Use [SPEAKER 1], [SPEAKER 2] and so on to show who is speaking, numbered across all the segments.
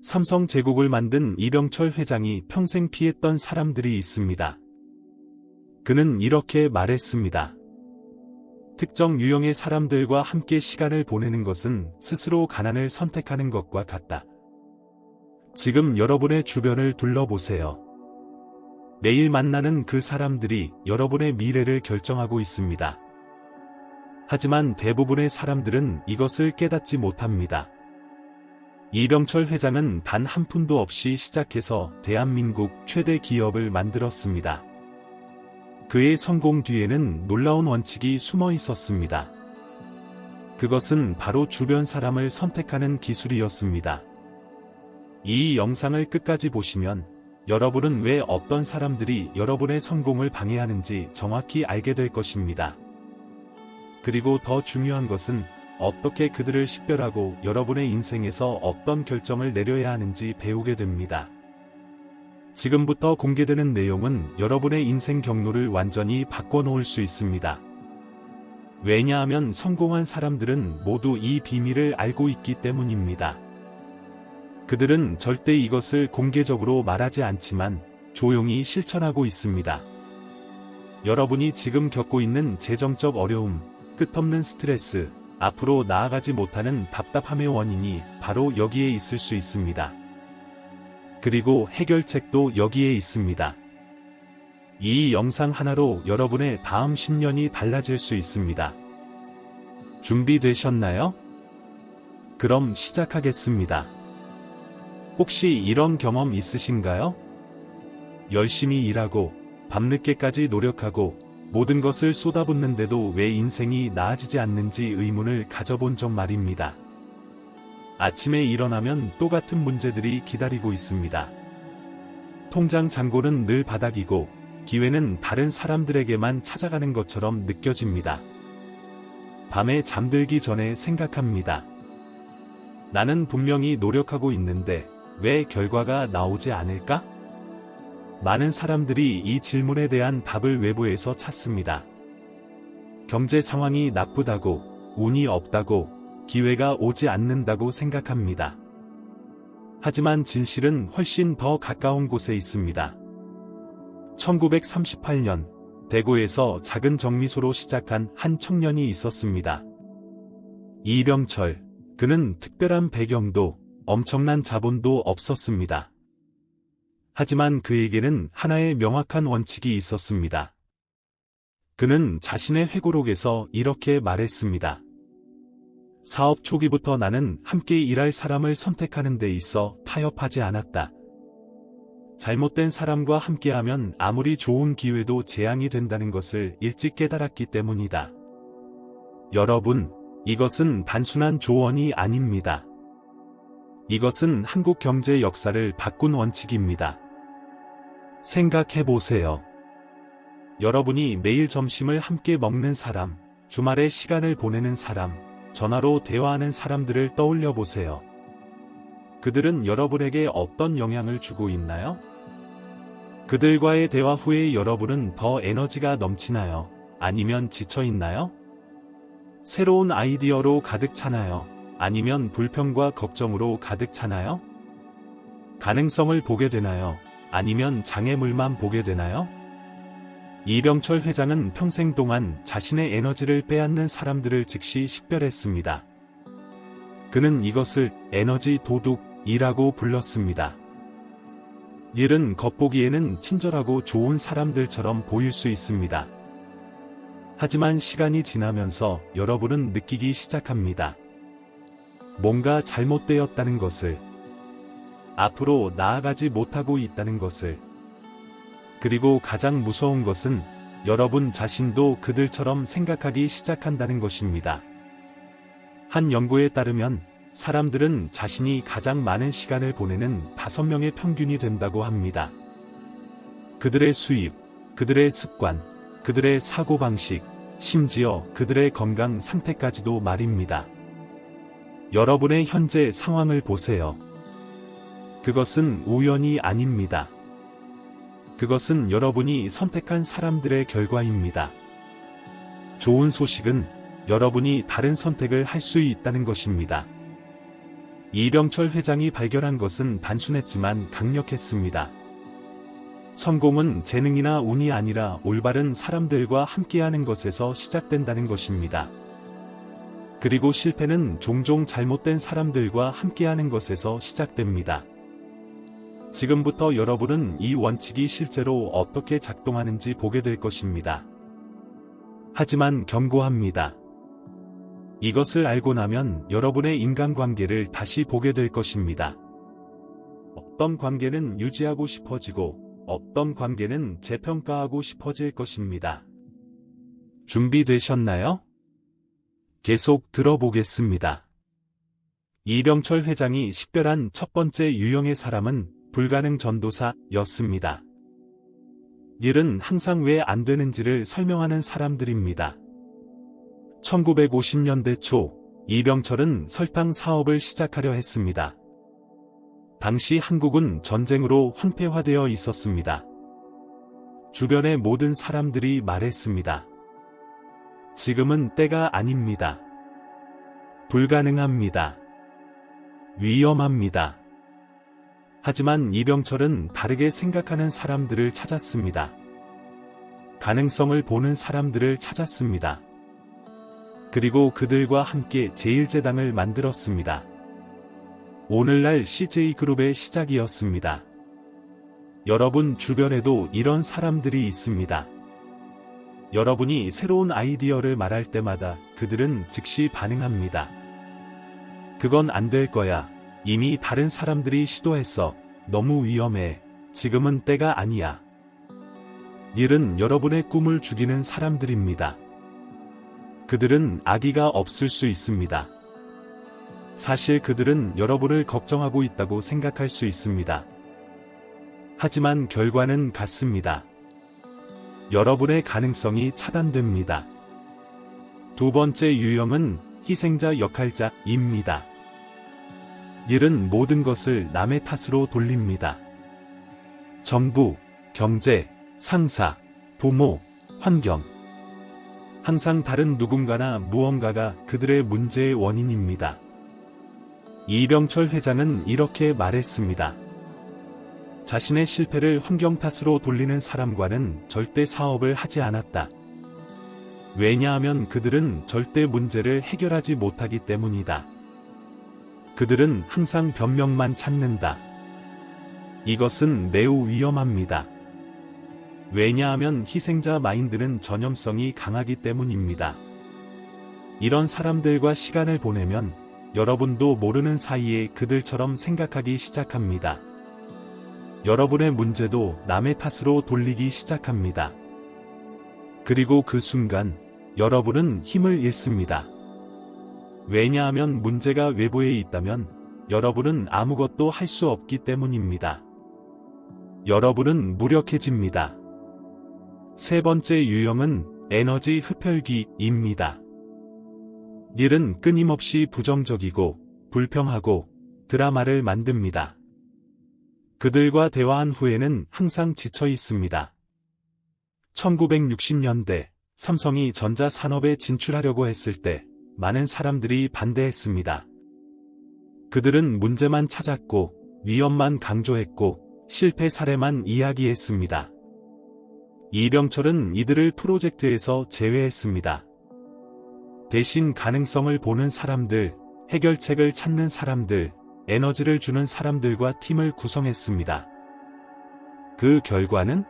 [SPEAKER 1] 삼성제국을 만든 이병철 회장이 평생 피했던 사람들이 있습니다. 그는 이렇게 말했습니다. 특정 유형의 사람들과 함께 시간을 보내는 것은 스스로 가난을 선택하는 것과 같다. 지금 여러분의 주변을 둘러보세요. 매일 만나는 그 사람들이 여러분의 미래를 결정하고 있습니다. 하지만 대부분의 사람들은 이것을 깨닫지 못합니다. 이병철 회장은 단 한 푼도 없이 시작해서 대한민국 최대 기업을 만들었습니다. 그의 성공 뒤에는 놀라운 원칙이 숨어 있었습니다. 그것은 바로 주변 사람을 선택하는 기술이었습니다. 이 영상을 끝까지 보시면 여러분은 왜 어떤 사람들이 여러분의 성공을 방해하는지 정확히 알게 될 것입니다. 그리고 더 중요한 것은 어떻게 그들을 식별하고 여러분의 인생에서 어떤 결정을 내려야 하는지 배우게 됩니다. 지금부터 공개되는 내용은 여러분의 인생 경로를 완전히 바꿔놓을 수 있습니다. 왜냐하면 성공한 사람들은 모두 이 비밀을 알고 있기 때문입니다. 그들은 절대 이것을 공개적으로 말하지 않지만 조용히 실천하고 있습니다. 여러분이 지금 겪고 있는 재정적 어려움, 끝없는 스트레스, 앞으로 나아가지 못하는 답답함의 원인이 바로 여기에 있을 수 있습니다. 그리고 해결책도 여기에 있습니다. 이 영상 하나로 여러분의 다음 10년이 달라질 수 있습니다. 준비되셨나요? 그럼 시작하겠습니다. 혹시 이런 경험 있으신가요? 열심히 일하고 밤늦게까지 노력하고 모든 것을 쏟아붓는데도 왜 인생이 나아지지 않는지 의문을 가져본 적 말입니다. 아침에 일어나면 똑같은 문제들이 기다리고 있습니다. 통장 잔고는 늘 바닥이고 기회는 다른 사람들에게만 찾아가는 것처럼 느껴집니다. 밤에 잠들기 전에 생각합니다. 나는 분명히 노력하고 있는데 왜 결과가 나오지 않을까? 많은 사람들이 이 질문에 대한 답을 외부에서 찾습니다. 경제 상황이 나쁘다고, 운이 없다고, 기회가 오지 않는다고 생각합니다. 하지만 진실은 훨씬 더 가까운 곳에 있습니다. 1938년, 대구에서 작은 정미소로 시작한 한 청년이 있었습니다. 이병철, 그는 특별한 배경도, 엄청난 자본도 없었습니다. 하지만 그에게는 하나의 명확한 원칙이 있었습니다. 그는 자신의 회고록에서 이렇게 말했습니다. 사업 초기부터 나는 함께 일할 사람을 선택하는 데 있어 타협하지 않았다. 잘못된 사람과 함께하면 아무리 좋은 기회도 재앙이 된다는 것을 일찍 깨달았기 때문이다. 여러분, 이것은 단순한 조언이 아닙니다. 이것은 한국 경제 역사를 바꾼 원칙입니다. 생각해보세요. 여러분이 매일 점심을 함께 먹는 사람, 주말에 시간을 보내는 사람, 전화로 대화하는 사람들을 떠올려 보세요. 그들은 여러분에게 어떤 영향을 주고 있나요? 그들과의 대화 후에 여러분은 더 에너지가 넘치나요? 아니면 지쳐 있나요? 새로운 아이디어로 가득 차나요? 아니면 불평과 걱정으로 가득 차나요? 가능성을 보게 되나요? 아니면 장애물만 보게 되나요? 이병철 회장은 평생 동안 자신의 에너지를 빼앗는 사람들을 즉시 식별했습니다. 그는 이것을 에너지 도둑이라고 불렀습니다. 일은 겉보기에는 친절하고 좋은 사람들처럼 보일 수 있습니다. 하지만 시간이 지나면서 여러분은 느끼기 시작합니다. 뭔가 잘못되었다는 것을, 앞으로 나아가지 못하고 있다는 것을, 그리고 가장 무서운 것은 여러분 자신도 그들처럼 생각하기 시작한다는 것입니다. 한 연구에 따르면 사람들은 자신이 가장 많은 시간을 보내는 5명의 평균이 된다고 합니다. 그들의 수입, 그들의 습관, 그들의 사고방식, 심지어 그들의 건강 상태까지도 말입니다. 여러분의 현재 상황을 보세요. 그것은 우연이 아닙니다. 그것은 여러분이 선택한 사람들의 결과입니다. 좋은 소식은 여러분이 다른 선택을 할 수 있다는 것입니다. 이병철 회장이 발견한 것은 단순했지만 강력했습니다. 성공은 재능이나 운이 아니라 올바른 사람들과 함께하는 것에서 시작된다는 것입니다. 그리고 실패는 종종 잘못된 사람들과 함께하는 것에서 시작됩니다. 지금부터 여러분은 이 원칙이 실제로 어떻게 작동하는지 보게 될 것입니다. 하지만 경고합니다. 이것을 알고 나면 여러분의 인간관계를 다시 보게 될 것입니다. 어떤 관계는 유지하고 싶어지고 어떤 관계는 재평가하고 싶어질 것입니다. 준비되셨나요? 계속 들어보겠습니다. 이병철 회장이 식별한 첫 번째 유형의 사람은 불가능 전도사였습니다. 일은 항상 왜 안 되는지를 설명하는 사람들입니다. 1950년대 초, 이병철은 설탕 사업을 시작하려 했습니다. 당시 한국은 전쟁으로 황폐화되어 있었습니다. 주변의 모든 사람들이 말했습니다. 지금은 때가 아닙니다. 불가능합니다. 위험합니다. 하지만 이병철은 다르게 생각하는 사람들을 찾았습니다. 가능성을 보는 사람들을 찾았습니다. 그리고 그들과 함께 제1제당을 만들었습니다. 오늘날 CJ그룹의 시작이었습니다. 여러분 주변에도 이런 사람들이 있습니다. 여러분이 새로운 아이디어를 말할 때마다 그들은 즉시 반응합니다. 그건 안 될 거야. 이미 다른 사람들이 시도했어. 너무 위험해. 지금은 때가 아니야. 일은 여러분의 꿈을 죽이는 사람들입니다. 그들은 악의가 없을 수 있습니다. 사실 그들은 여러분을 걱정하고 있다고 생각할 수 있습니다. 하지만 결과는 같습니다. 여러분의 가능성이 차단됩니다. 두 번째 유형은 희생자 역할자입니다. 일은 모든 것을 남의 탓으로 돌립니다. 정부, 경제, 상사, 부모, 환경. 항상 다른 누군가나 무언가가 그들의 문제의 원인입니다. 이병철 회장은 이렇게 말했습니다. 자신의 실패를 환경 탓으로 돌리는 사람과는 절대 사업을 하지 않았다. 왜냐하면 그들은 절대 문제를 해결하지 못하기 때문이다. 그들은 항상 변명만 찾는다. 이것은 매우 위험합니다. 왜냐하면 희생자 마인드는 전염성이 강하기 때문입니다. 이런 사람들과 시간을 보내면 여러분도 모르는 사이에 그들처럼 생각하기 시작합니다. 여러분의 문제도 남의 탓으로 돌리기 시작합니다. 그리고 그 순간 여러분은 힘을 잃습니다. 왜냐하면 문제가 외부에 있다면 여러분은 아무것도 할 수 없기 때문입니다. 여러분은 무력해집니다. 세 번째 유형은 에너지 흡혈귀입니다. 일은 끊임없이 부정적이고 불평하고 드라마를 만듭니다. 그들과 대화한 후에는 항상 지쳐 있습니다. 1960년대 삼성이 전자산업에 진출하려고 했을 때 많은 사람들이 반대했습니다. 그들은 문제만 찾았고 위험만 강조했고 실패 사례만 이야기했습니다. 이병철은 이들을 프로젝트에서 제외했습니다. 대신 가능성을 보는 사람들, 해결책을 찾는 사람들, 에너지를 주는 사람들과 팀을 구성했습니다. 그 결과는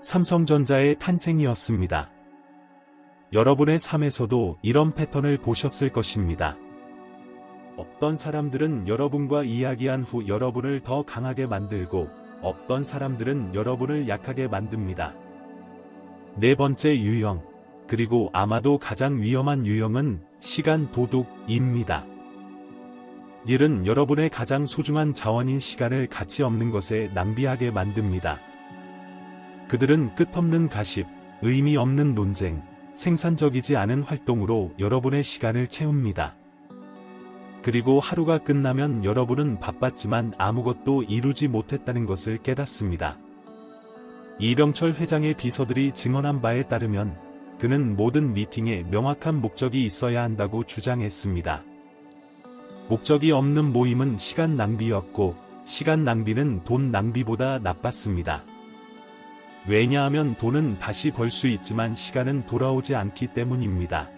[SPEAKER 1] 삼성전자의 탄생이었습니다. 여러분의 삶에서도 이런 패턴을 보셨을 것입니다. 어떤 사람들은 여러분과 이야기한 후 여러분을 더 강하게 만들고 어떤 사람들은 여러분을 약하게 만듭니다. 네 번째 유형, 그리고 아마도 가장 위험한 유형은 시간 도둑입니다. 일은 여러분의 가장 소중한 자원인 시간을 가치 없는 것에 낭비하게 만듭니다. 그들은 끝없는 가십, 의미 없는 논쟁, 생산적이지 않은 활동으로 여러분의 시간을 채웁니다. 그리고 하루가 끝나면 여러분은 바빴지만 아무것도 이루지 못했다는 것을 깨닫습니다. 이병철 회장의 비서들이 증언한 바에 따르면 그는 모든 미팅에 명확한 목적이 있어야 한다고 주장했습니다. 목적이 없는 모임은 시간 낭비였고, 시간 낭비는 돈 낭비보다 나빴습니다. 왜냐하면 돈은 다시 벌 수 있지만 시간은 돌아오지 않기 때문입니다.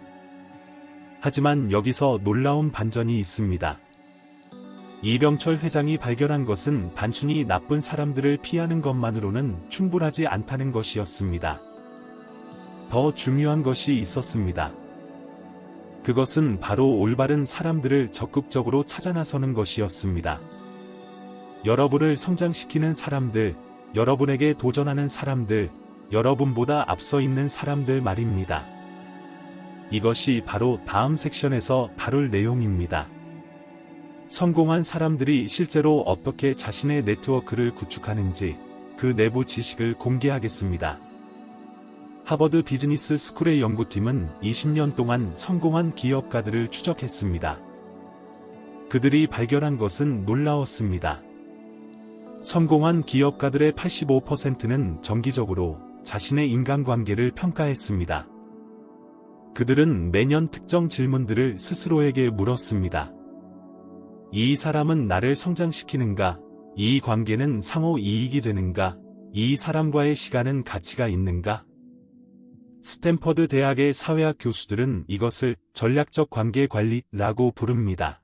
[SPEAKER 1] 하지만 여기서 놀라운 반전이 있습니다. 이병철 회장이 발견한 것은 단순히 나쁜 사람들을 피하는 것만으로는 충분하지 않다는 것이었습니다. 더 중요한 것이 있었습니다. 그것은 바로 올바른 사람들을 적극적으로 찾아 나서는 것이었습니다. 여러분을 성장시키는 사람들, 여러분에게 도전하는 사람들, 여러분보다 앞서 있는 사람들 말입니다. 이것이 바로 다음 섹션에서 다룰 내용입니다. 성공한 사람들이 실제로 어떻게 자신의 네트워크를 구축하는지 그 내부 지식을 공개하겠습니다. 하버드 비즈니스 스쿨의 연구팀은 20년 동안 성공한 기업가들을 추적했습니다. 그들이 발견한 것은 놀라웠습니다. 성공한 기업가들의 85%는 정기적으로 자신의 인간관계를 평가했습니다. 그들은 매년 특정 질문들을 스스로에게 물었습니다. 이 사람은 나를 성장시키는가? 이 관계는 상호 이익이 되는가? 이 사람과의 시간은 가치가 있는가? 스탠퍼드 대학의 사회학 교수들은 이것을 전략적 관계 관리라고 부릅니다.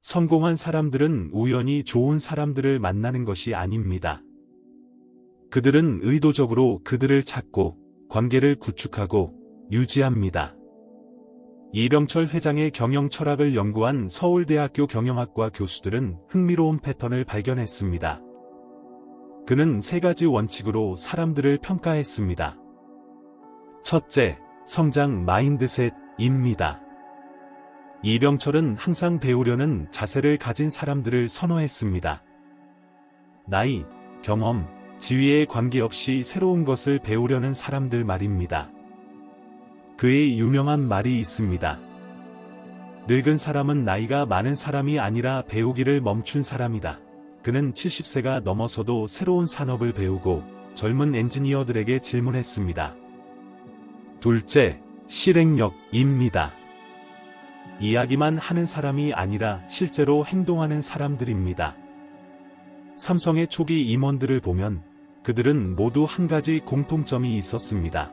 [SPEAKER 1] 성공한 사람들은 우연히 좋은 사람들을 만나는 것이 아닙니다. 그들은 의도적으로 그들을 찾고 관계를 구축하고 유지합니다. 이병철 회장의 경영 철학을 연구한 서울대학교 경영학과 교수들은 흥미로운 패턴을 발견했습니다. 그는 3가지 원칙으로 사람들을 평가했습니다. 첫째, 성장 마인드셋입니다. 이병철은 항상 배우려는 자세를 가진 사람들을 선호했습니다. 나이, 경험, 지위에 관계없이 새로운 것을 배우려는 사람들 말입니다. 그의 유명한 말이 있습니다. 늙은 사람은 나이가 많은 사람이 아니라 배우기를 멈춘 사람이다. 그는 70세가 넘어서도 새로운 산업을 배우고 젊은 엔지니어들에게 질문했습니다. 둘째, 실행력입니다. 이야기만 하는 사람이 아니라 실제로 행동하는 사람들입니다. 삼성의 초기 임원들을 보면 그들은 모두 한 가지 공통점이 있었습니다.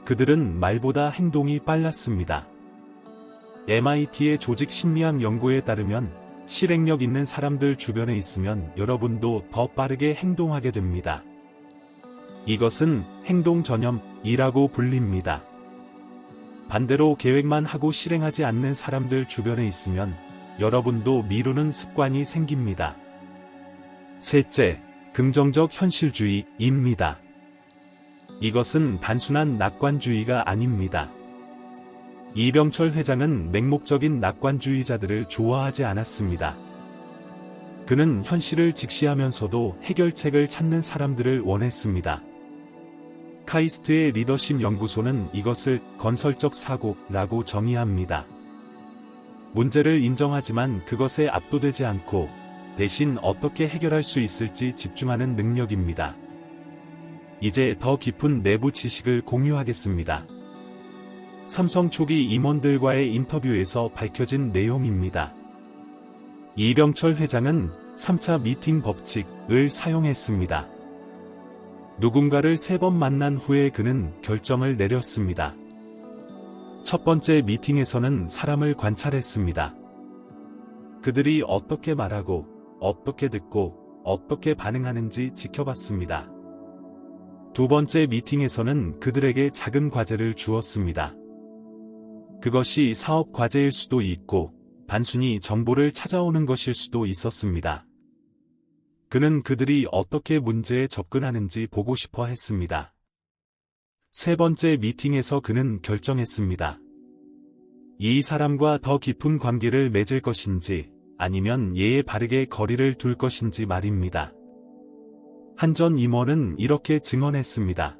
[SPEAKER 1] 그들은 말보다 행동이 빨랐습니다. MIT의 조직 심리학 연구에 따르면 실행력 있는 사람들 주변에 있으면 여러분도 더 빠르게 행동하게 됩니다. 이것은 행동 전염이라고 불립니다. 반대로 계획만 하고 실행하지 않는 사람들 주변에 있으면 여러분도 미루는 습관이 생깁니다. 셋째, 긍정적 현실주의입니다. 이것은 단순한 낙관주의가 아닙니다. 이병철 회장은 맹목적인 낙관주의자들을 좋아하지 않았습니다. 그는 현실을 직시하면서도 해결책을 찾는 사람들을 원했습니다. 카이스트의 리더십 연구소는 이것을 건설적 사고라고 정의합니다. 문제를 인정하지만 그것에 압도되지 않고 대신 어떻게 해결할 수 있을지 집중하는 능력입니다. 이제 더 깊은 내부 지식을 공유하겠습니다. 삼성 초기 임원들과의 인터뷰에서 밝혀진 내용입니다. 이병철 회장은 3차 미팅 법칙을 사용했습니다. 누군가를 3번 만난 후에 그는 결정을 내렸습니다. 첫 번째 미팅에서는 사람을 관찰했습니다. 그들이 어떻게 말하고, 어떻게 듣고, 어떻게 반응하는지 지켜봤습니다. 두 번째 미팅에서는 그들에게 작은 과제를 주었습니다. 그것이 사업 과제일 수도 있고, 단순히 정보를 찾아오는 것일 수도 있었습니다. 그는 그들이 어떻게 문제에 접근하는지 보고 싶어 했습니다. 세 번째 미팅에서 그는 결정했습니다. 이 사람과 더 깊은 관계를 맺을 것인지 아니면 예에 바르게 거리를 둘 것인지 말입니다. 한 전 임원은 이렇게 증언했습니다.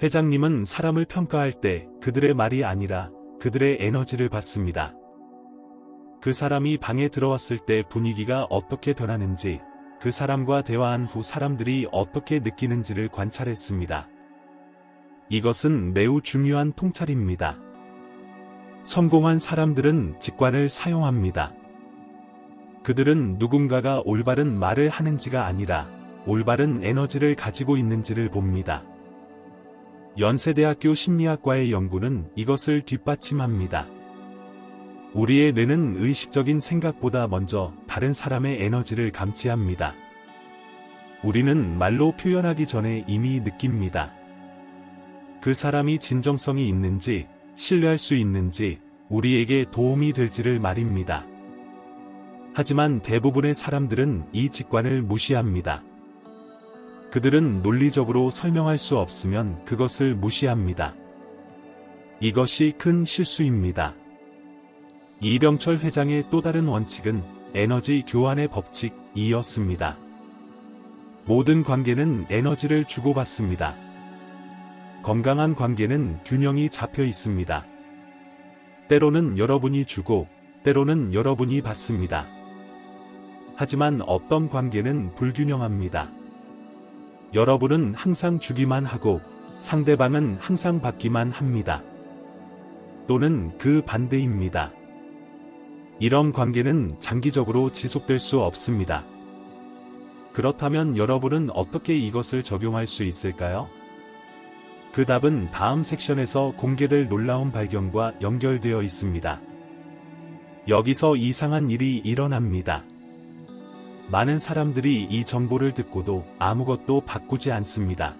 [SPEAKER 1] 회장님은 사람을 평가할 때 그들의 말이 아니라 그들의 에너지를 받습니다. 그 사람이 방에 들어왔을 때 분위기가 어떻게 변하는지, 그 사람과 대화한 후 사람들이 어떻게 느끼는지를 관찰했습니다. 이것은 매우 중요한 통찰입니다. 성공한 사람들은 직관을 사용합니다. 그들은 누군가가 올바른 말을 하는지가 아니라 올바른 에너지를 가지고 있는지를 봅니다. 연세대학교 심리학과의 연구는 이것을 뒷받침합니다. 우리의 뇌는 의식적인 생각보다 먼저 다른 사람의 에너지를 감지합니다. 우리는 말로 표현하기 전에 이미 느낍니다. 그 사람이 진정성이 있는지, 신뢰할 수 있는지, 우리에게 도움이 될지를 말입니다. 하지만 대부분의 사람들은 이 직관을 무시합니다. 그들은 논리적으로 설명할 수 없으면 그것을 무시합니다. 이것이 큰 실수입니다. 이병철 회장의 또 다른 원칙은 에너지 교환의 법칙이었습니다. 모든 관계는 에너지를 주고받습니다. 건강한 관계는 균형이 잡혀 있습니다. 때로는 여러분이 주고, 때로는 여러분이 받습니다. 하지만 어떤 관계는 불균형합니다. 여러분은 항상 주기만 하고 상대방은 항상 받기만 합니다. 또는 그 반대입니다. 이런 관계는 장기적으로 지속될 수 없습니다. 그렇다면 여러분은 어떻게 이것을 적용할 수 있을까요? 그 답은 다음 섹션에서 공개될 놀라운 발견과 연결되어 있습니다. 여기서 이상한 일이 일어납니다. 많은 사람들이 이 정보를 듣고도 아무것도 바꾸지 않습니다.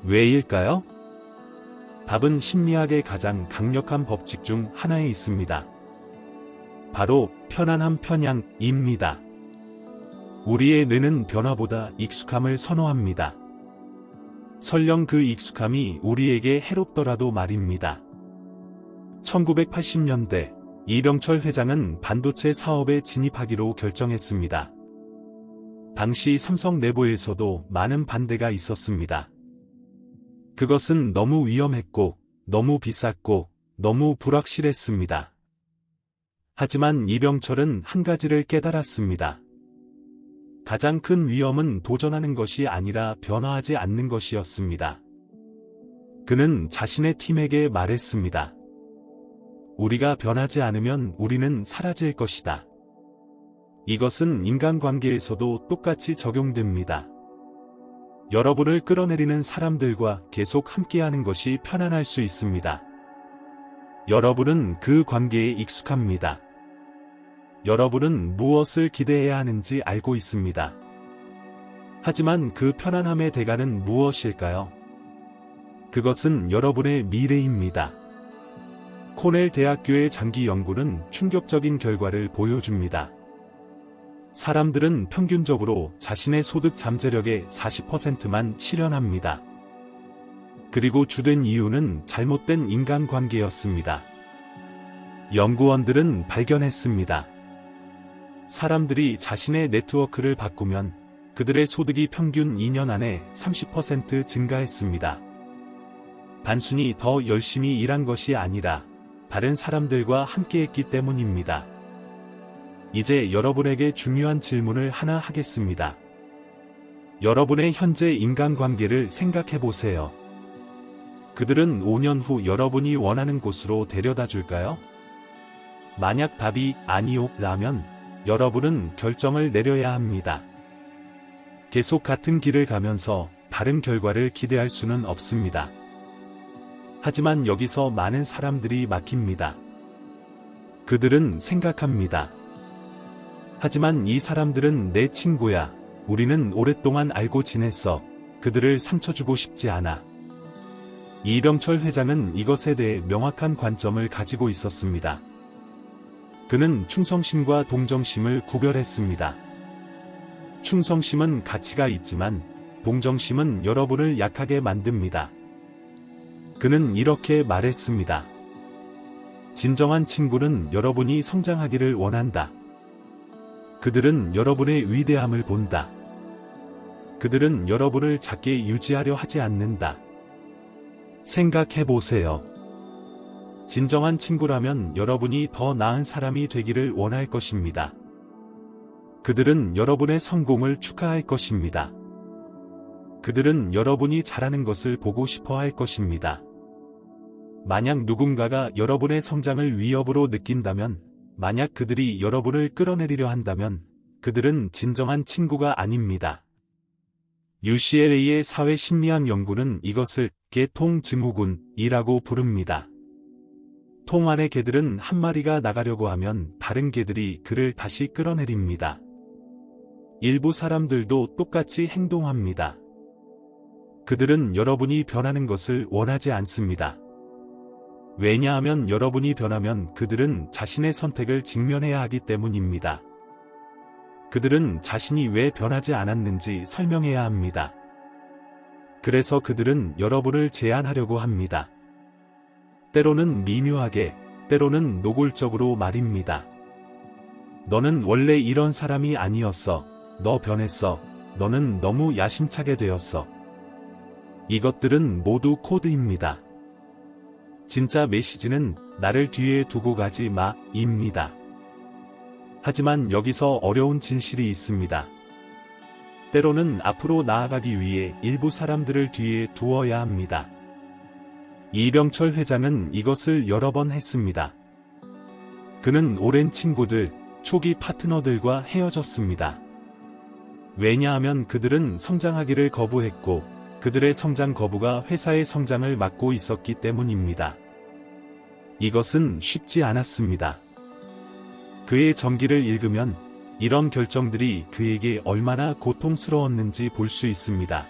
[SPEAKER 1] 왜일까요? 답은 심리학의 가장 강력한 법칙 중 하나에 있습니다. 바로 편안함 편향입니다. 우리의 뇌는 변화보다 익숙함을 선호합니다. 설령 그 익숙함이 우리에게 해롭더라도 말입니다. 1980년대 이병철 회장은 반도체 사업에 진입하기로 결정했습니다. 당시 삼성 내부에서도 많은 반대가 있었습니다. 그것은 너무 위험했고, 너무 비쌌고, 너무 불확실했습니다. 하지만 이병철은 한 가지를 깨달았습니다. 가장 큰 위험은 도전하는 것이 아니라 변화하지 않는 것이었습니다. 그는 자신의 팀에게 말했습니다. 우리가 변하지 않으면 우리는 사라질 것이다. 이것은 인간관계에서도 똑같이 적용됩니다. 여러분을 끌어내리는 사람들과 계속 함께하는 것이 편안할 수 있습니다. 여러분은 그 관계에 익숙합니다. 여러분은 무엇을 기대해야 하는지 알고 있습니다. 하지만 그 편안함의 대가는 무엇일까요? 그것은 여러분의 미래입니다. 코넬 대학교의 장기 연구는 충격적인 결과를 보여줍니다. 사람들은 평균적으로 자신의 소득 잠재력의 40%만 실현합니다. 그리고 주된 이유는 잘못된 인간관계였습니다. 연구원들은 발견했습니다. 사람들이 자신의 네트워크를 바꾸면 그들의 소득이 평균 2년 안에 30% 증가했습니다. 단순히 더 열심히 일한 것이 아니라 다른 사람들과 함께했기 때문입니다. 이제 여러분에게 중요한 질문을 하나 하겠습니다. 여러분의 현재 인간관계를 생각해 보세요. 그들은 5년 후 여러분이 원하는 곳으로 데려다 줄까요? 만약 답이 아니오라면 여러분은 결정을 내려야 합니다. 계속 같은 길을 가면서 다른 결과를 기대할 수는 없습니다. 하지만 여기서 많은 사람들이 막힙니다. 그들은 생각합니다. 하지만 이 사람들은 내 친구야. 우리는 오랫동안 알고 지냈어. 그들을 상처 주고 싶지 않아. 이병철 회장은 이것에 대해 명확한 관점을 가지고 있었습니다. 그는 충성심과 동정심을 구별했습니다. 충성심은 가치가 있지만 동정심은 여러분을 약하게 만듭니다. 그는 이렇게 말했습니다. 진정한 친구는 여러분이 성장하기를 원한다. 그들은 여러분의 위대함을 본다. 그들은 여러분을 작게 유지하려 하지 않는다. 생각해 보세요. 진정한 친구라면 여러분이 더 나은 사람이 되기를 원할 것입니다. 그들은 여러분의 성공을 축하할 것입니다. 그들은 여러분이 잘하는 것을 보고 싶어 할 것입니다. 만약 누군가가 여러분의 성장을 위협으로 느낀다면, 만약 그들이 여러분을 끌어내리려 한다면, 그들은 진정한 친구가 아닙니다. UCLA의 사회심리학 연구는 이것을 개통증후군이라고 부릅니다. 통 안의 개들은 한 마리가 나가려고 하면 다른 개들이 그를 다시 끌어내립니다. 일부 사람들도 똑같이 행동합니다. 그들은 여러분이 변하는 것을 원하지 않습니다. 왜냐하면 여러분이 변하면 그들은 자신의 선택을 직면해야 하기 때문입니다. 그들은 자신이 왜 변하지 않았는지 설명해야 합니다. 그래서 그들은 여러분을 제한하려고 합니다. 때로는 미묘하게, 때로는 노골적으로 말입니다. 너는 원래 이런 사람이 아니었어. 너 변했어. 너는 너무 야심차게 되었어. 이것들은 모두 코드입니다. 진짜 메시지는 나를 뒤에 두고 가지 마, 입니다. 하지만 여기서 어려운 진실이 있습니다. 때로는 앞으로 나아가기 위해 일부 사람들을 뒤에 두어야 합니다. 이병철 회장은 이것을 여러 번 했습니다. 그는 오랜 친구들, 초기 파트너들과 헤어졌습니다. 왜냐하면 그들은 성장하기를 거부했고, 그들의 성장 거부가 회사의 성장을 막고 있었기 때문입니다. 이것은 쉽지 않았습니다. 그의 전기를 읽으면 이런 결정들이 그에게 얼마나 고통스러웠는지 볼 수 있습니다.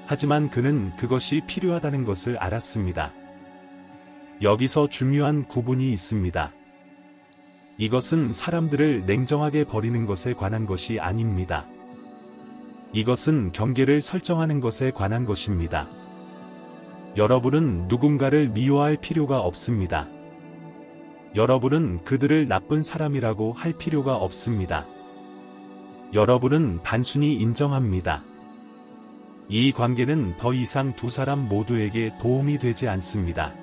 [SPEAKER 1] 하지만 그는 그것이 필요하다는 것을 알았습니다. 여기서 중요한 구분이 있습니다. 이것은 사람들을 냉정하게 버리는 것에 관한 것이 아닙니다. 이것은 경계를 설정하는 것에 관한 것입니다. 여러분은 누군가를 미워할 필요가 없습니다. 여러분은 그들을 나쁜 사람이라고 할 필요가 없습니다. 여러분은 단순히 인정합니다. 이 관계는 더 이상 두 사람 모두에게 도움이 되지 않습니다.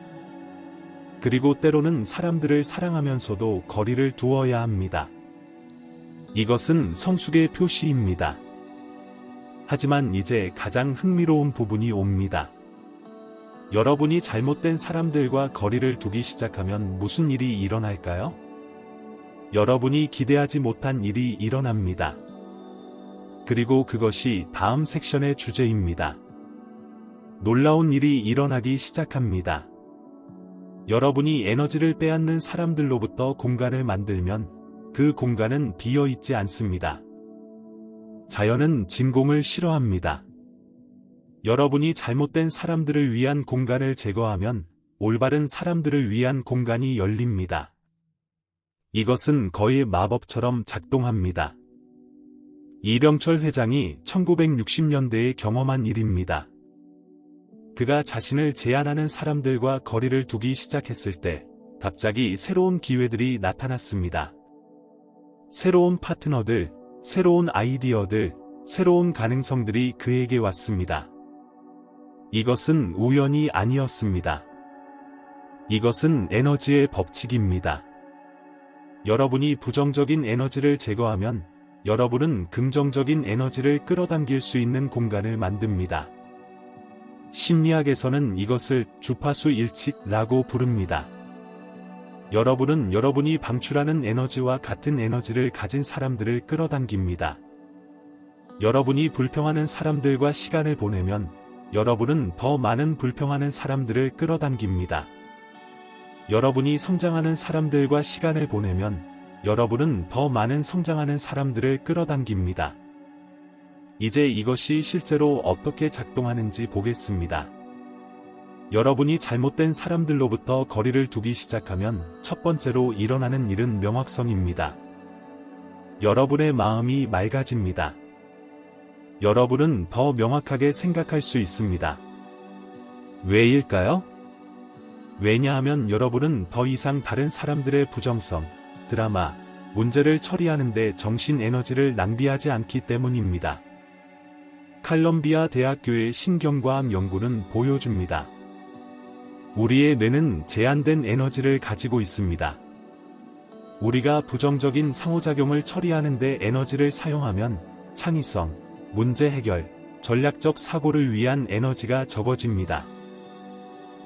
[SPEAKER 1] 그리고 때로는 사람들을 사랑하면서도 거리를 두어야 합니다. 이것은 성숙의 표시입니다. 하지만 이제 가장 흥미로운 부분이 옵니다. 여러분이 잘못된 사람들과 거리를 두기 시작하면 무슨 일이 일어날까요? 여러분이 기대하지 못한 일이 일어납니다. 그리고 그것이 다음 섹션의 주제입니다. 놀라운 일이 일어나기 시작합니다. 여러분이 에너지를 빼앗는 사람들로부터 공간을 만들면 그 공간은 비어 있지 않습니다. 자연은 진공을 싫어합니다. 여러분이 잘못된 사람들을 위한 공간을 제거하면 올바른 사람들을 위한 공간이 열립니다. 이것은 거의 마법처럼 작동합니다. 이병철 회장이 1960년대에 경험한 일입니다. 그가 자신을 제한하는 사람들과 거리를 두기 시작했을 때 갑자기 새로운 기회들이 나타났습니다. 새로운 파트너들, 새로운 아이디어들, 새로운 가능성들이 그에게 왔습니다. 이것은 우연이 아니었습니다. 이것은 에너지의 법칙입니다. 여러분이 부정적인 에너지를 제거하면 여러분은 긍정적인 에너지를 끌어당길 수 있는 공간을 만듭니다. 심리학에서는 이것을 주파수 일치라고 부릅니다. 여러분은 여러분이 방출하는 에너지와 같은 에너지를 가진 사람들을 끌어당깁니다. 여러분이 불평하는 사람들과 시간을 보내면 여러분은 더 많은 불평하는 사람들을 끌어당깁니다. 여러분이 성장하는 사람들과 시간을 보내면 여러분은 더 많은 성장하는 사람들을 끌어당깁니다. 이제 이것이 실제로 어떻게 작동하는지 보겠습니다. 여러분이 잘못된 사람들로부터 거리를 두기 시작하면 첫 번째로 일어나는 일은 명확성입니다. 여러분의 마음이 맑아집니다. 여러분은 더 명확하게 생각할 수 있습니다. 왜일까요? 왜냐하면 여러분은 더 이상 다른 사람들의 부정성, 드라마, 문제를 처리하는데 정신 에너지를 낭비하지 않기 때문입니다. 칼럼비아 대학교의 신경과학 연구는 보여줍니다. 우리의 뇌는 제한된 에너지를 가지고 있습니다. 우리가 부정적인 상호작용을 처리하는 데 에너지를 사용하면 창의성, 문제 해결, 전략적 사고를 위한 에너지가 적어집니다.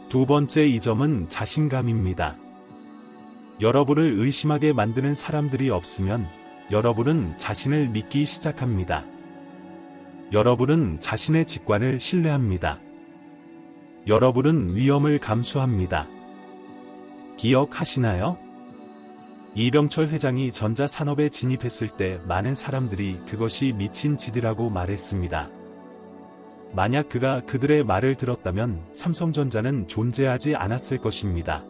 [SPEAKER 1] 두 번째 이점은 자신감입니다. 여러분을 의심하게 만드는 사람들이 없으면 여러분은 자신을 믿기 시작합니다. 여러분은 자신의 직관을 신뢰합니다. 여러분은 위험을 감수합니다. 기억하시나요? 이병철 회장이 전자산업에 진입했을 때 많은 사람들이 그것이 미친 짓이라고 말했습니다. 만약 그가 그들의 말을 들었다면 삼성전자는 존재하지 않았을 것입니다.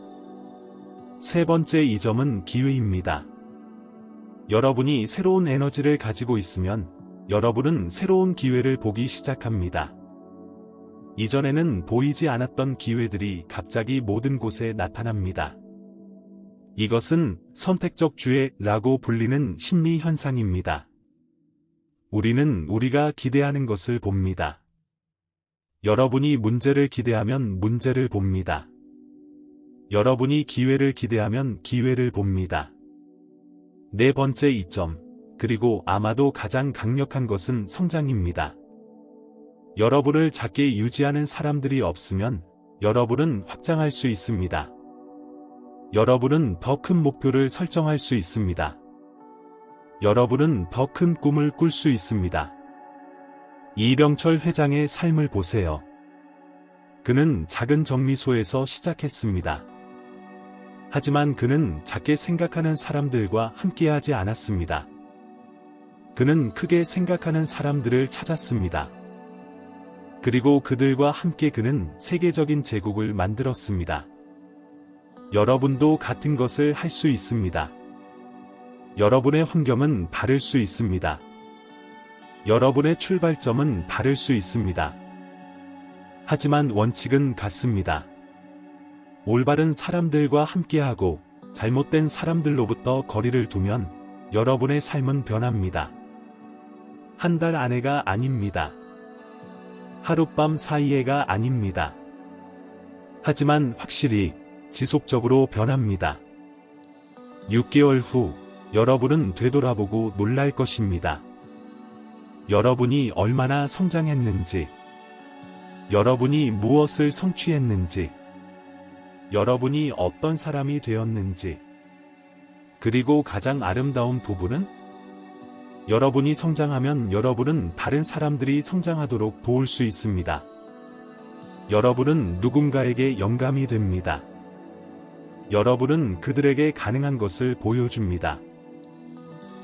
[SPEAKER 1] 세 번째 이점은 기회입니다. 여러분이 새로운 에너지를 가지고 있으면 여러분은 새로운 기회를 보기 시작합니다. 이전에는 보이지 않았던 기회들이 갑자기 모든 곳에 나타납니다. 이것은 선택적 주의라고 불리는 심리 현상입니다. 우리는 우리가 기대하는 것을 봅니다. 여러분이 문제를 기대하면 문제를 봅니다. 여러분이 기회를 기대하면 기회를 봅니다. 네 번째 이점, 그리고 아마도 가장 강력한 것은 성장입니다. 여러분을 작게 유지하는 사람들이 없으면 여러분은 확장할 수 있습니다. 여러분은 더 큰 목표를 설정할 수 있습니다. 여러분은 더 큰 꿈을 꿀 수 있습니다. 이병철 회장의 삶을 보세요. 그는 작은 정미소에서 시작했습니다. 하지만 그는 작게 생각하는 사람들과 함께하지 않았습니다. 그는 크게 생각하는 사람들을 찾았습니다. 그리고 그들과 함께 그는 세계적인 제국을 만들었습니다. 여러분도 같은 것을 할 수 있습니다. 여러분의 환경은 다를 수 있습니다. 여러분의 출발점은 다를 수 있습니다. 하지만 원칙은 같습니다. 올바른 사람들과 함께하고 잘못된 사람들로부터 거리를 두면 여러분의 삶은 변합니다. 한 달 안에가 아닙니다. 하룻밤 사이에가 아닙니다. 하지만 확실히 지속적으로 변합니다. 6개월 후 여러분은 되돌아보고 놀랄 것입니다. 여러분이 얼마나 성장했는지, 여러분이 무엇을 성취했는지, 여러분이 어떤 사람이 되었는지, 그리고 가장 아름다운 부분은 여러분이 성장하면 여러분은 다른 사람들이 성장하도록 도울 수 있습니다. 여러분은 누군가에게 영감이 됩니다. 여러분은 그들에게 가능한 것을 보여줍니다.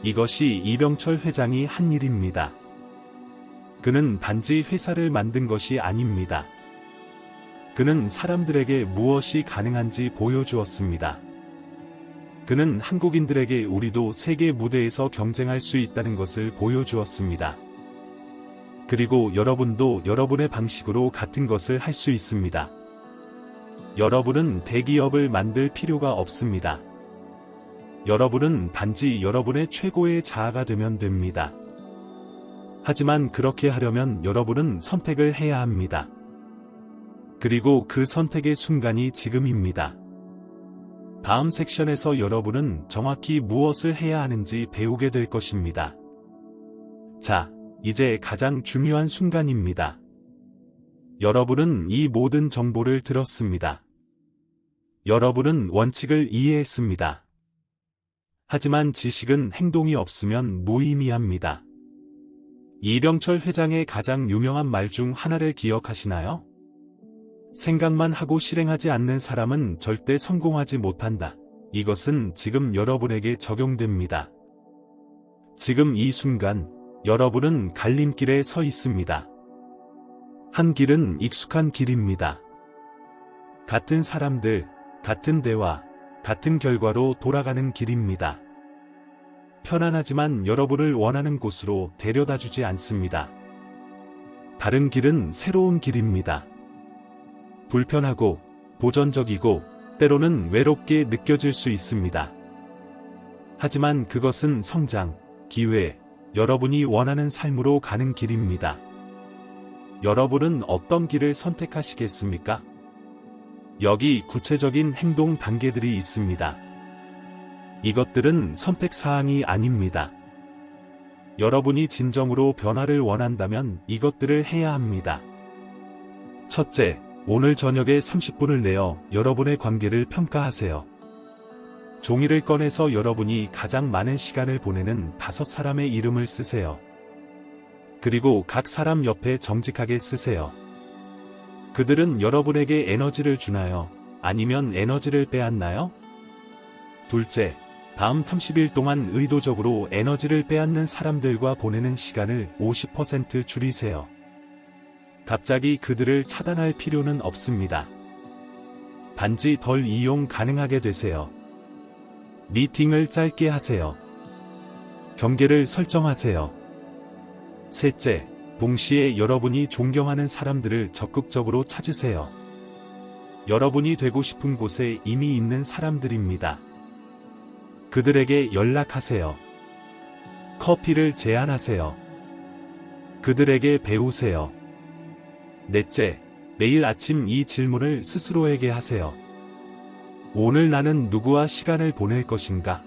[SPEAKER 1] 이것이 이병철 회장이 한 일입니다. 그는 단지 회사를 만든 것이 아닙니다. 그는 사람들에게 무엇이 가능한지 보여주었습니다. 그는 한국인들에게 우리도 세계 무대에서 경쟁할 수 있다는 것을 보여주었습니다. 그리고 여러분도 여러분의 방식으로 같은 것을 할 수 있습니다. 여러분은 대기업을 만들 필요가 없습니다. 여러분은 단지 여러분의 최고의 자아가 되면 됩니다. 하지만 그렇게 하려면 여러분은 선택을 해야 합니다. 그리고 그 선택의 순간이 지금입니다. 다음 섹션에서 여러분은 정확히 무엇을 해야 하는지 배우게 될 것입니다. 자, 이제 가장 중요한 순간입니다. 여러분은 이 모든 정보를 들었습니다. 여러분은 원칙을 이해했습니다. 하지만 지식은 행동이 없으면 무의미합니다. 이병철 회장의 가장 유명한 말 중 하나를 기억하시나요? 생각만 하고 실행하지 않는 사람은 절대 성공하지 못한다. 이것은 지금 여러분에게 적용됩니다. 지금 이 순간, 여러분은 갈림길에 서 있습니다. 한 길은 익숙한 길입니다. 같은 사람들, 같은 대화, 같은 결과로 돌아가는 길입니다. 편안하지만 여러분을 원하는 곳으로 데려다 주지 않습니다. 다른 길은 새로운 길입니다. 불편하고, 도전적이고, 때로는 외롭게 느껴질 수 있습니다. 하지만 그것은 성장, 기회, 여러분이 원하는 삶으로 가는 길입니다. 여러분은 어떤 길을 선택하시겠습니까? 여기 구체적인 행동 단계들이 있습니다. 이것들은 선택사항이 아닙니다. 여러분이 진정으로 변화를 원한다면 이것들을 해야 합니다. 첫째, 오늘 저녁에 30분을 내어 여러분의 관계를 평가하세요. 종이를 꺼내서 여러분이 가장 많은 시간을 보내는 5사람의 이름을 쓰세요. 그리고 각 사람 옆에 정직하게 쓰세요. 그들은 여러분에게 에너지를 주나요? 아니면 에너지를 빼앗나요? 둘째, 다음 30일 동안 의도적으로 에너지를 빼앗는 사람들과 보내는 시간을 50% 줄이세요. 갑자기 그들을 차단할 필요는 없습니다. 단지 덜 이용 가능하게 되세요. 미팅을 짧게 하세요. 경계를 설정하세요. 셋째, 동시에 여러분이 존경하는 사람들을 적극적으로 찾으세요. 여러분이 되고 싶은 곳에 이미 있는 사람들입니다. 그들에게 연락하세요. 커피를 제안하세요. 그들에게 배우세요. 넷째, 매일 아침 이 질문을 스스로에게 하세요. 오늘 나는 누구와 시간을 보낼 것인가?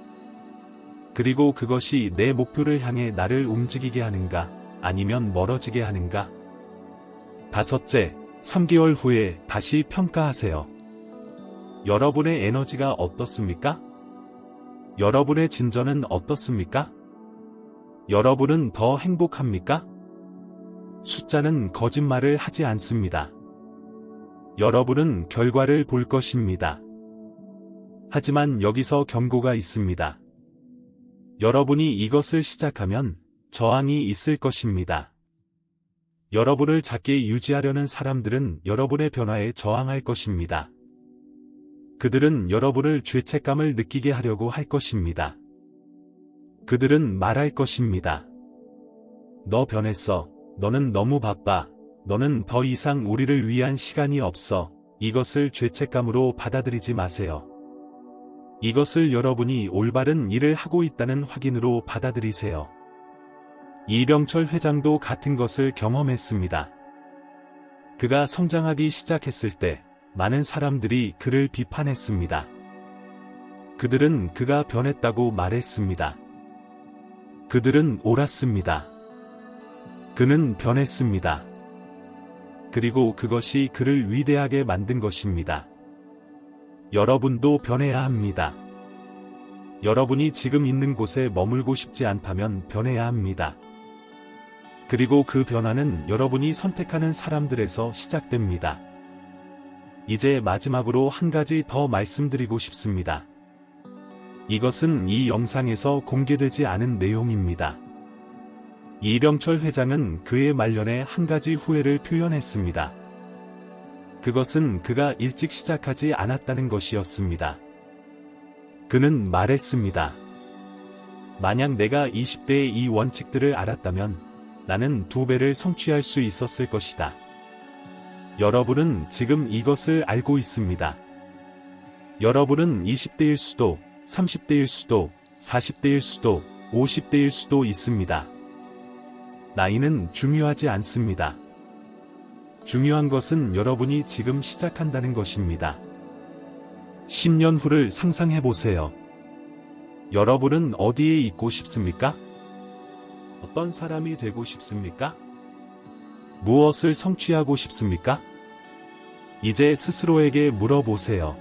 [SPEAKER 1] 그리고 그것이 내 목표를 향해 나를 움직이게 하는가, 아니면 멀어지게 하는가? 다섯째, 3개월 후에 다시 평가하세요. 여러분의 에너지가 어떻습니까? 여러분의 진전은 어떻습니까? 여러분은 더 행복합니까? 숫자는 거짓말을 하지 않습니다. 여러분은 결과를 볼 것입니다. 하지만 여기서 경고가 있습니다. 여러분이 이것을 시작하면 저항이 있을 것입니다. 여러분을 작게 유지하려는 사람들은 여러분의 변화에 저항할 것입니다. 그들은 여러분을 죄책감을 느끼게 하려고 할 것입니다. 그들은 말할 것입니다. 너 변했어. 너는 너무 바빠. 너는 더 이상 우리를 위한 시간이 없어. 이것을 죄책감으로 받아들이지 마세요. 이것을 여러분이 올바른 일을 하고 있다는 확인으로 받아들이세요. 이병철 회장도 같은 것을 경험했습니다. 그가 성장하기 시작했을 때 많은 사람들이 그를 비판했습니다. 그들은 그가 변했다고 말했습니다. 그들은 옳았습니다. 그는 변했습니다. 그리고 그것이 그를 위대하게 만든 것입니다. 여러분도 변해야 합니다. 여러분이 지금 있는 곳에 머물고 싶지 않다면 변해야 합니다. 그리고 그 변화는 여러분이 선택하는 사람들에서 시작됩니다. 이제 마지막으로 한 가지 더 말씀드리고 싶습니다. 이것은 이 영상에서 공개되지 않은 내용입니다. 이병철 회장은 그의 말년에 한 가지 후회를 표현했습니다. 그것은 그가 일찍 시작하지 않았다는 것이었습니다. 그는 말했습니다. 만약 내가 20대의 이 원칙들을 알았다면 나는 2배를 성취할 수 있었을 것이다. 여러분은 지금 이것을 알고 있습니다. 여러분은 20대일 수도, 30대일 수도, 40대일 수도, 50대일 수도 있습니다. 나이는 중요하지 않습니다. 중요한 것은 여러분이 지금 시작한다는 것입니다. 10년 후를 상상해 보세요. 여러분은 어디에 있고 싶습니까? 어떤 사람이 되고 싶습니까? 무엇을 성취하고 싶습니까? 이제 스스로에게 물어보세요.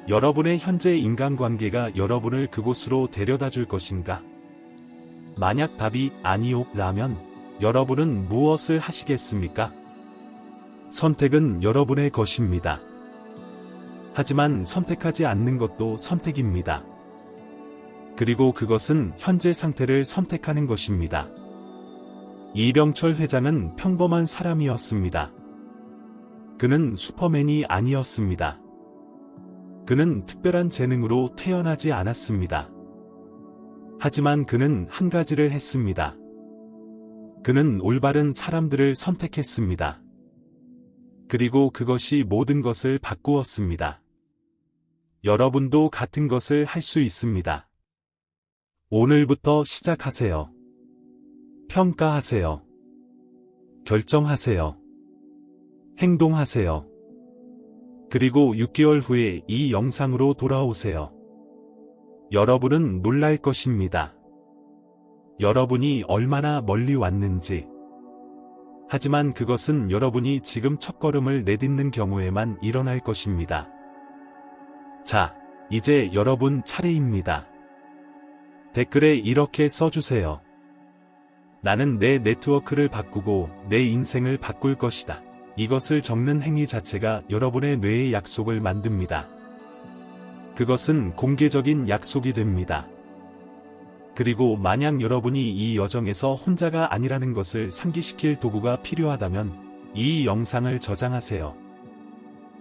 [SPEAKER 1] 여러분의 현재 인간관계가 여러분을 그곳으로 데려다 줄 것인가? 만약 답이 아니오라면 여러분은 무엇을 하시겠습니까? 선택은 여러분의 것입니다. 하지만 선택하지 않는 것도 선택입니다. 그리고 그것은 현재 상태를 선택하는 것입니다. 이병철 회장은 평범한 사람이었습니다. 그는 슈퍼맨이 아니었습니다. 그는 특별한 재능으로 태어나지 않았습니다. 하지만 그는 한 가지를 했습니다. 그는 올바른 사람들을 선택했습니다. 그리고 그것이 모든 것을 바꾸었습니다. 여러분도 같은 것을 할 수 있습니다. 오늘부터 시작하세요. 평가하세요. 결정하세요. 행동하세요. 그리고 6개월 후에 이 영상으로 돌아오세요. 여러분은 놀랄 것입니다. 여러분이 얼마나 멀리 왔는지. 하지만 그것은 여러분이 지금 첫걸음을 내딛는 경우에만 일어날 것입니다. 자, 이제 여러분 차례입니다. 댓글에 이렇게 써주세요. 나는 내 네트워크를 바꾸고 내 인생을 바꿀 것이다. 이것을 적는 행위 자체가 여러분의 뇌에 약속을 만듭니다. 그것은 공개적인 약속이 됩니다. 그리고 만약 여러분이 이 여정에서 혼자가 아니라는 것을 상기시킬 도구가 필요하다면 이 영상을 저장하세요.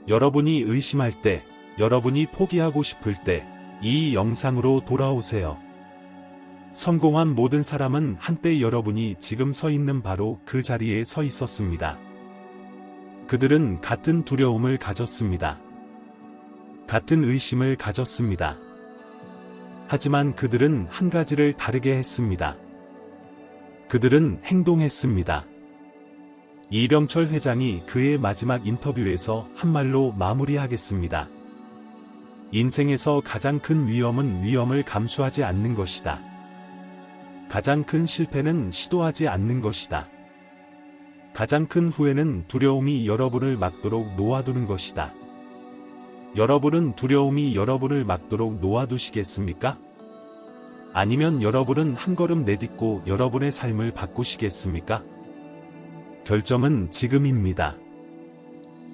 [SPEAKER 1] 여러분이 의심할 때, 여러분이 포기하고 싶을 때 이 영상으로 돌아오세요. 성공한 모든 사람은 한때 여러분이 지금 서 있는 바로 그 자리에 서 있었습니다. 그들은 같은 두려움을 가졌습니다. 같은 의심을 가졌습니다. 하지만 그들은 한 가지를 다르게 했습니다. 그들은 행동했습니다. 이병철 회장이 그의 마지막 인터뷰에서 한 말로 마무리하겠습니다. 인생에서 가장 큰 위험은 위험을 감수하지 않는 것이다. 가장 큰 실패는 시도하지 않는 것이다. 가장 큰 후회는 두려움이 여러분을 막도록 놓아두는 것이다. 여러분은 두려움이 여러분을 막도록 놓아두시겠습니까? 아니면 여러분은 한 걸음 내딛고 여러분의 삶을 바꾸시겠습니까? 결정은 지금입니다.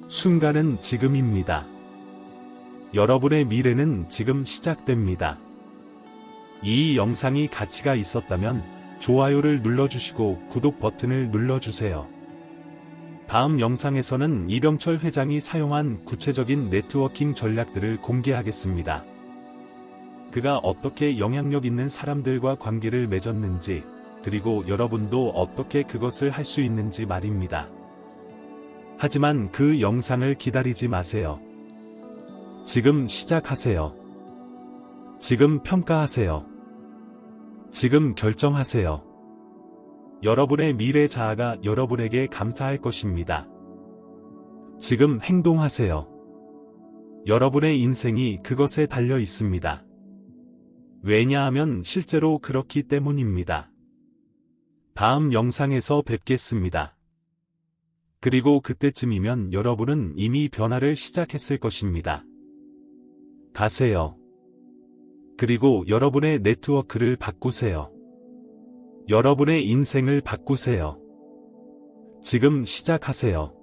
[SPEAKER 1] 순간은 지금입니다. 여러분의 미래는 지금 시작됩니다. 이 영상이 가치가 있었다면 좋아요를 눌러주시고 구독 버튼을 눌러주세요. 다음 영상에서는 이병철 회장이 사용한 구체적인 네트워킹 전략들을 공개하겠습니다. 그가 어떻게 영향력 있는 사람들과 관계를 맺었는지, 그리고 여러분도 어떻게 그것을 할 수 있는지 말입니다. 하지만 그 영상을 기다리지 마세요. 지금 시작하세요. 지금 평가하세요. 지금 결정하세요. 여러분의 미래 자아가 여러분에게 감사할 것입니다. 지금 행동하세요. 여러분의 인생이 그것에 달려 있습니다. 왜냐하면 실제로 그렇기 때문입니다. 다음 영상에서 뵙겠습니다. 그리고 그때쯤이면 여러분은 이미 변화를 시작했을 것입니다. 가세요. 그리고 여러분의 네트워크를 바꾸세요. 여러분의 인생을 바꾸세요. 지금 시작하세요.